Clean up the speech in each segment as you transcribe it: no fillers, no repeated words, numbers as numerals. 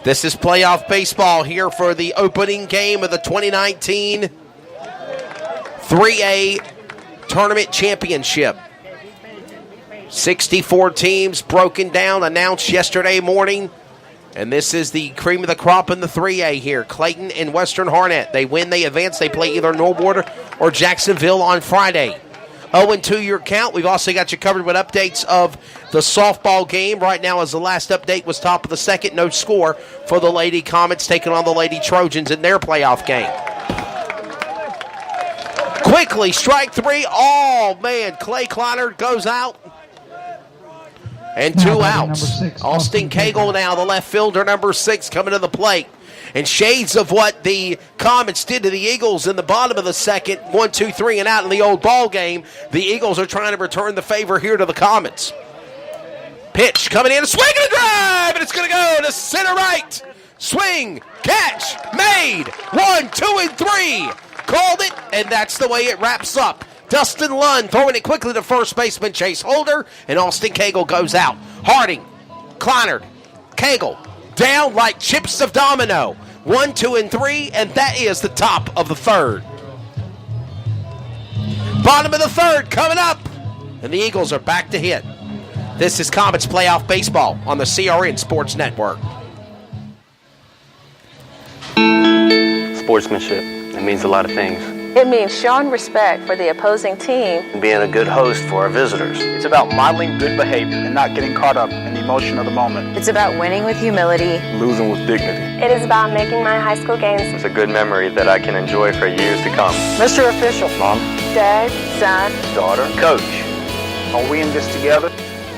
This is playoff baseball here for the opening game of the 2019 3A Tournament Championship. 64 teams broken down, announced yesterday morning. And this is the cream of the crop in the 3A here. Clayton and Western Harnett. They win, they advance. They play either Norwood or Jacksonville on Friday. 0-2 your count. We've also got you covered with updates of the softball game. Right now, as the last update was top of the second, no score for the Lady Comets taking on the Lady Trojans in their playoff game. Quickly, strike three. Oh, man, Clay Kleiner goes out. And two outs. Austin Cagle now, the left fielder, number 6, coming to the plate. And shades of what the Comets did to the Eagles in the bottom of the second, 1, 2, 3, and out in the old ball game. The Eagles are trying to return the favor here to the Comets. Pitch coming in, a swing and a drive, and it's going to go to center right. Swing, catch, made. 1, 2, and 3. Called it, and that's the way it wraps up. Dustin Lund throwing it quickly to first baseman Chase Holder, and Austin Cagle goes out. Harding, Kleinert, Cagle, down like chips of domino. 1, 2, and 3, and that is the top of the third. Bottom of the third coming up, and the Eagles are back to hit. This is Comets Playoff Baseball on the CRN Sports Network. Sportsmanship, it means a lot of things. It means showing respect for the opposing team And being a good host for our visitors. It's about modeling good behavior and not getting caught up in the emotion of the moment. It's about winning with humility. Losing with dignity. It is about making my high school games. It's a good memory that I can enjoy for years to come. Mr. Official. Mom. Dad, son, Daughter. Coach. Are we in this together?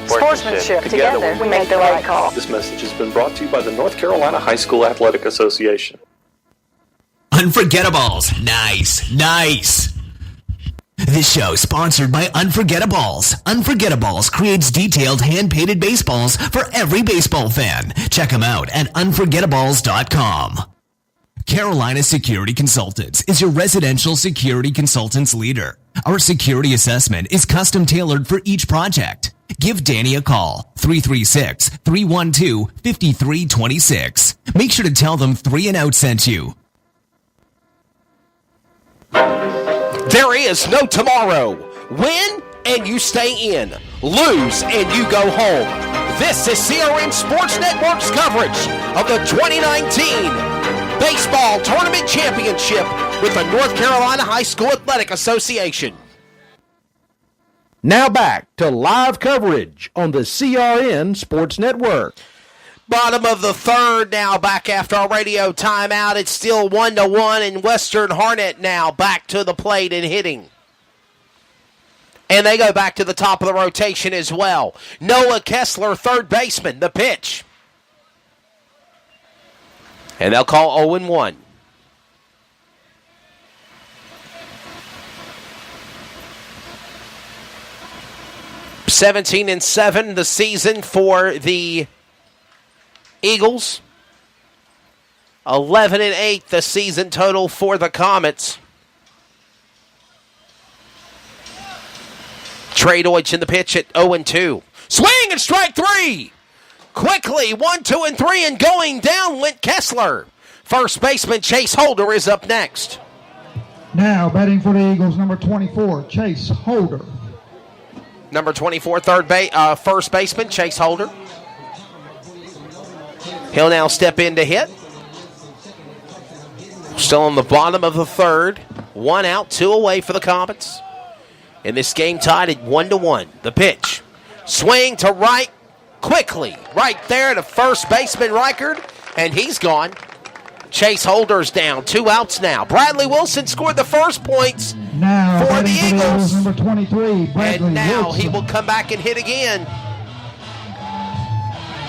sportsmanship. Together we make the right call. This message has been brought to you by the North Carolina High School Athletic Association. Unforgettables. Nice. This show is sponsored by Unforgettables. Unforgettables creates detailed hand-painted baseballs for every baseball fan. Check them out at unforgettables.com. Carolina Security Consultants is your residential security consultants leader. Our security assessment is custom tailored for each project. Give Danny a call, 336-312-5326. Make sure to tell them 3 and Out sent you. There is no tomorrow. Win and you stay in. Lose and you go home. This is CRN Sports Network's coverage of the 2019 Baseball Tournament Championship with the North Carolina High School Athletic Association. Now back to live coverage on the CRN Sports Network. Bottom of the third now, back after our radio timeout. It's still 1-1, and Western Harnett now back to the plate and hitting. And they go back to the top of the rotation as well. Noah Kessler, third baseman, the pitch. And they'll call 0-1. (17-7) the season for the Eagles. 11-8 the season total for the Comets. Trey Deutsch in the pitch at 0-2. Swing and strike 3. Quickly, 1, 2, and 3, and going down went Kessler. First baseman Chase Holder is up next. Now batting for the Eagles, number 24, Chase Holder. Number 24, first baseman Chase Holder. He'll now step in to hit. Still on the bottom of the third. 1 out, 2 away for the Comets. In this game tied at 1-1. The pitch. Swing to right. Quickly. Right there to first baseman Reichard. And he's gone. Chase Holder's down. 2 outs now. Bradley Wilson scored the first points now for the Eagles. Number 23, Bradley and now Wilson. He will come back and hit again.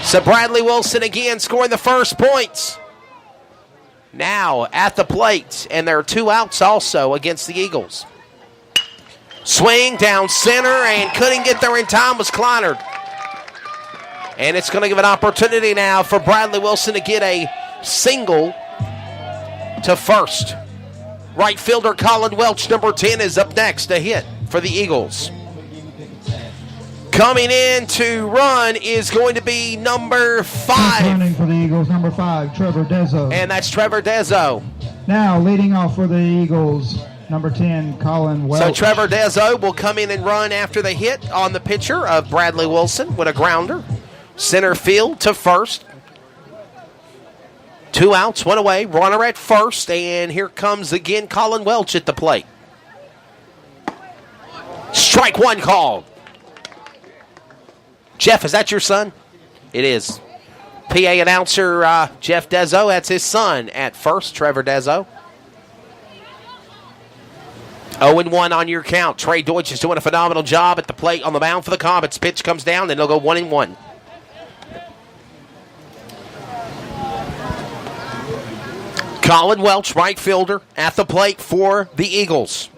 So Bradley Wilson again scoring the first points. Now at the plate. And there are 2 outs also against the Eagles. Swing down center and couldn't get there in time was Kleiner. And it's going to give an opportunity now for Bradley Wilson to get a single to first. Right fielder Colin Welch, number 10, is up next to hit for the Eagles. Coming in to run is going to be number 5. Running for the Eagles, number 5, Trevor Dezo. And that's Trevor Dezo. Now leading off for the Eagles, number 10, Colin Welch. So Trevor Dezo will come in and run after the hit on the pitcher of Bradley Wilson with a grounder. Center field to first. 2 outs, 1 away. Runner at first. And here comes again Colin Welch at the plate. Strike 1 called. Jeff, is that your son? It is. PA announcer Jeff Dezo, that's his son at first, Trevor Dezo. 0-1 on your count. Trey Deutsch is doing a phenomenal job at the plate on the mound for the Comets. Pitch comes down, then they'll go 1-1. Colin Welch, right fielder, at the plate for the Eagles.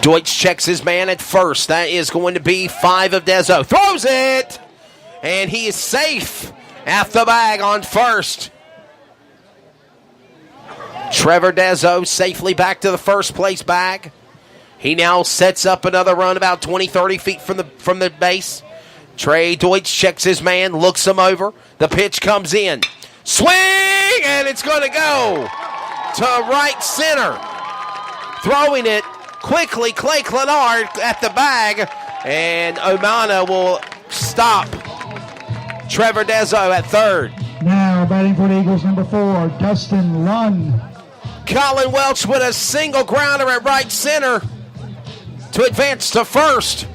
Deutsch checks his man at first. That is going to be 5 of Dezo. Throws it! And he is safe at the bag on first. Trevor Dezo safely back to the first place bag. He now sets up another run about 20, 30 feet from the base. Trey Deutsch checks his man, looks him over. The pitch comes in. Swing! And it's going to go to right center. Throwing it quickly, Clay Clenard at the bag, and Omana will stop Trevor Dezo at third. Now batting for the Eagles, number 4, Dustin Lund. Colin Welch with a single grounder at right center to advance to first.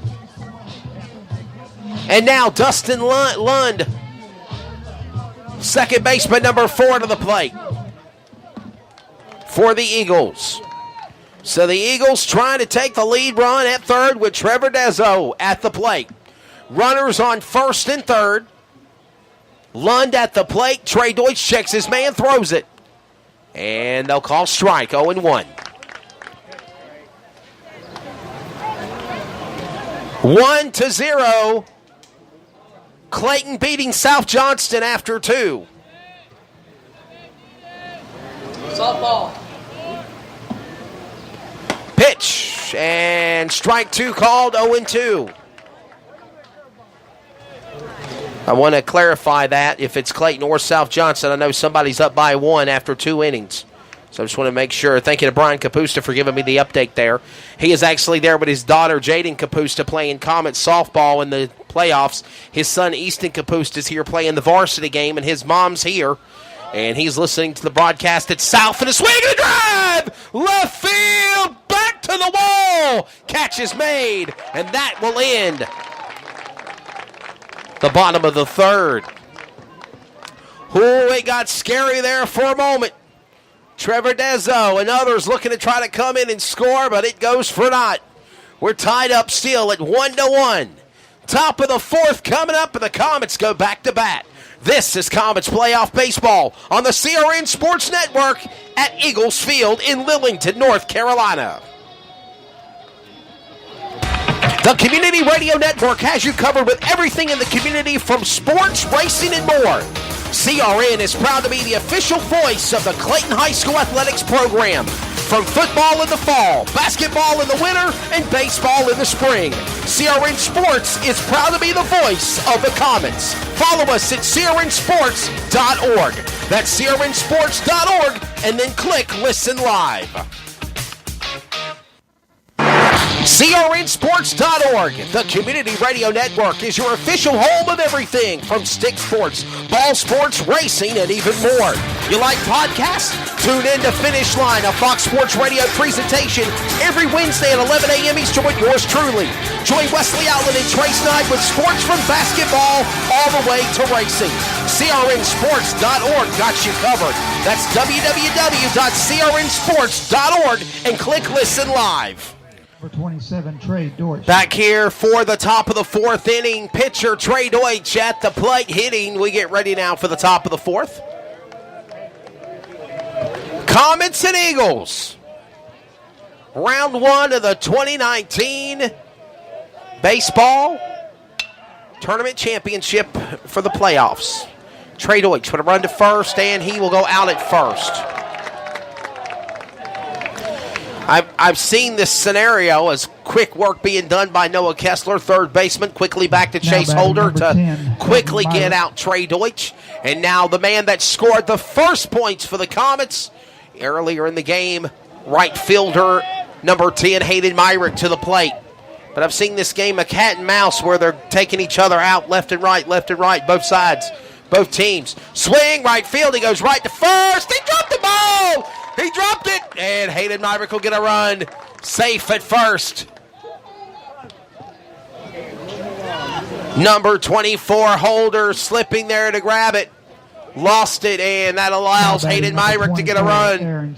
And now Dustin Lund, second baseman, number 4 to the plate for the Eagles. So the Eagles trying to take the lead run at third with Trevor Dezo at the plate. Runners on first and third. Lund at the plate. Trey Deutsch checks his man, throws it. And they'll call strike, 0-1. 1-0. Clayton beating South Johnston after 2. Softball. Pitch, and strike 2 called, 0-2. I want to clarify that if it's Clayton or South Johnston. I know somebody's up by 1 after 2 innings. So I just want to make sure. Thank you to Brian Capusta for giving me the update there. He is actually there with his daughter, Jaden Capusta, playing Comet softball in the playoffs. His son, Easton Capusta, is here playing the varsity game, and his mom's here. And he's listening to the broadcast at South, and a swing and a drive! Left field, back to the wall! Catch is made, and that will end the bottom of the third. Ooh, it got scary there for a moment. Trevor Dezo and others looking to try to come in and score, but it goes for naught. We're tied up still at 1-1. Top of the fourth coming up, and the Comets go back to bat. This is Comets Playoff Baseball on the CRN Sports Network at Eagles Field in Lillington, North Carolina. The Community Radio Network has you covered with everything in the community from sports, racing, and more. CRN is proud to be the official voice of the Clayton High School Athletics program. From football in the fall, basketball in the winter, and baseball in the spring, CRN Sports is proud to be the voice of the Comets. Follow us at crnsports.org. That's crnsports.org, and then click Listen Live. CRNsports.org, the Community Radio Network, is your official home of everything from stick sports, ball sports, racing, and even more. You like podcasts? Tune in to Finish Line, a Fox Sports Radio presentation every Wednesday at 11 a.m. Eastern with yours truly. Join Wesley Outland and Trace Knight with sports from basketball all the way to racing. CRNsports.org got you covered. That's www.crnsports.org and click Listen Live. Number 27, Trey Deutsch. Back here for the top of the fourth inning, pitcher Trey Deutsch at the plate hitting. We get ready now for the top of the fourth. Comets and Eagles. Round 1 of the 2019 baseball tournament championship for the playoffs. Trey Deutsch with a run to first, and he will go out at first. I've seen this scenario as quick work being done by Noah Kessler, third baseman, quickly back to Chase Holder to 10, quickly get out Trey Deutsch. And now the man that scored the first points for the Comets earlier in the game, right fielder number 10, Hayden Myrick, to the plate. But I've seen this game a cat and mouse where they're taking each other out left and right, both sides, both teams. Swing, right field, he goes right to first. He dropped the ball! He dropped it, and Hayden Myrick will get a run. Safe at first. Number 24, Holder, slipping there to grab it. Lost it, and that allows Hayden Myrick to get a run.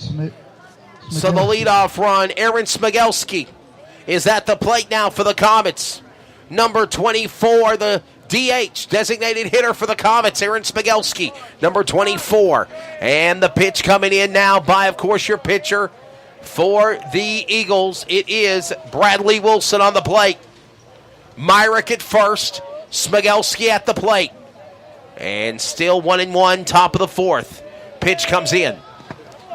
So the leadoff run, Aaron Smigelski, is at the plate now for the Comets. Number 24, the DH, designated hitter for the Comets, Aaron Smigelski, number 24. And the pitch coming in now by, of course, your pitcher for the Eagles. It is Bradley Wilson on the plate. Myrick at first, Smigelski at the plate. And still 1-1, top of the fourth. Pitch comes in.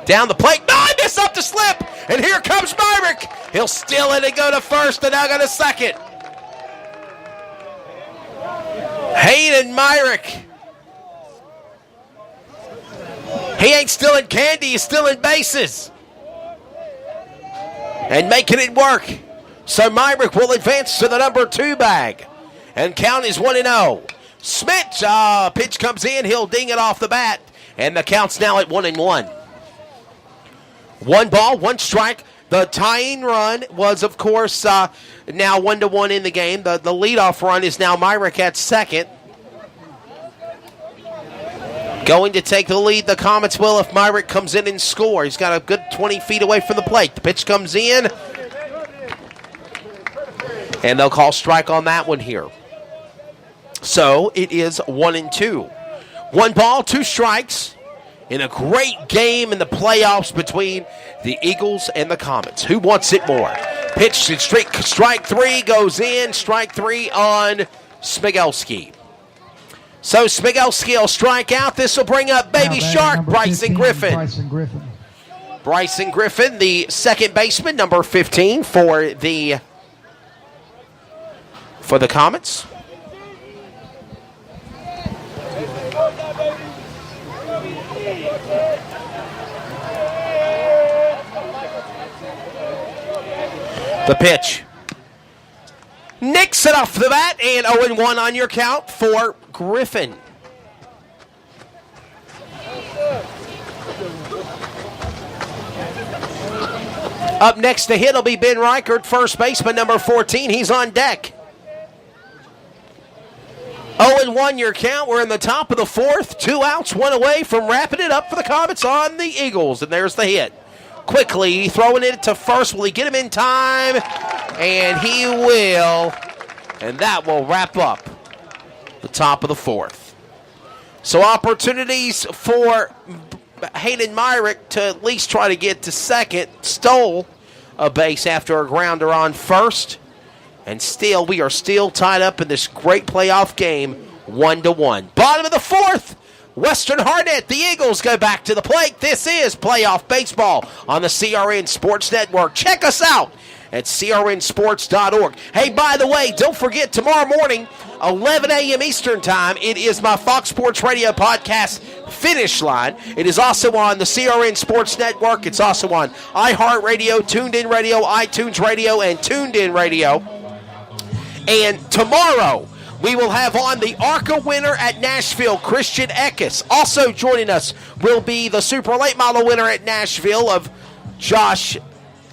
Down the plate. No, I missed up the slip. And here comes Myrick. He'll steal it and go to first and now go to second. Hayden Myrick. He ain't stealing candy, he's stealing bases. And making it work. So Myrick will advance to the number 2 bag. And count is 1-0. Smith, pitch comes in, he'll ding it off the bat. And the count's now at 1-1. 1 ball, 1 strike. The tying run was, of course, now 1-1 in the game. The leadoff run is now Myrick at second. Going to take the lead, the Comets will, if Myrick comes in and scores. He's got a good 20 feet away from the plate. The pitch comes in. And they'll call strike on that one here. So it is 1-2. 1 ball, 2 strikes. In a great game in the playoffs between the Eagles and the Comets. Who wants it more? Pitch to strike 3 goes in. Strike 3 on Smigelski. So Smigelski will strike out. This will bring up Baby Shark, Bryson Griffin. Bryson Griffin, the second baseman, number 15 for the Comets. The pitch. Nicks it off the bat, and 0-1 on your count for Griffin. Up next to hit will be Ben Reichert, first baseman, number 14. He's on deck. 0-1 your count. We're in the top of the fourth. 2 outs, 1 away from wrapping it up for the Comets on the Eagles. And there's the hit. Quickly throwing it to first. Will he get him in time? And he will. And that will wrap up the top of the fourth. So opportunities for Hayden Myrick to at least try to get to second. Stole a base after a grounder on first. And still, we are still tied up in this great playoff game, 1-1. Bottom of the fourth. Western Harnett, the Eagles go back to the plate. This is playoff baseball on the CRN Sports Network. Check us out at crnsports.org. Hey, by the way, don't forget tomorrow morning, 11 a.m. Eastern Time, it is my Fox Sports Radio podcast, Finish Line. It is also on the CRN Sports Network. It's also on iHeartRadio, TuneIn Radio, iTunes Radio, and TuneIn Radio. And tomorrow, we will have on the ARCA winner at Nashville, Christian Eckes. Also joining us will be the Super Late Model winner at Nashville of Josh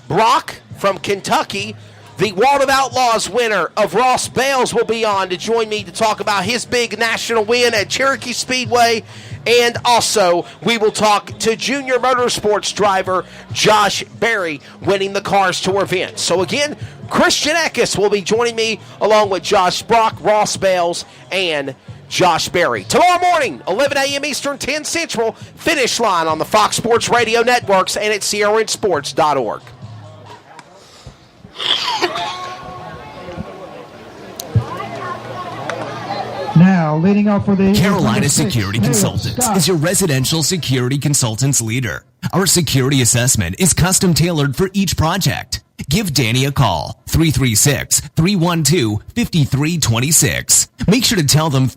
Brock from Kentucky. The World of Outlaws winner of Ross Bales will be on to join me to talk about his big national win at Cherokee Speedway. And also, we will talk to junior motorsports driver Josh Berry winning the Cars Tour event. So again, Christian Eckes will be joining me along with Josh Brock, Ross Bales, and Josh Berry. Tomorrow morning, 11 a.m. Eastern, 10 Central, Finish Line on the Fox Sports Radio Networks and at crnsports.org. Now, leading off for the Eagles, Carolina number 6, Security Caleb Consultants Scott. is your residential security consultants leader. Our security assessment is custom tailored for each project. Give Danny a call, 336-312-5326. Make sure to tell them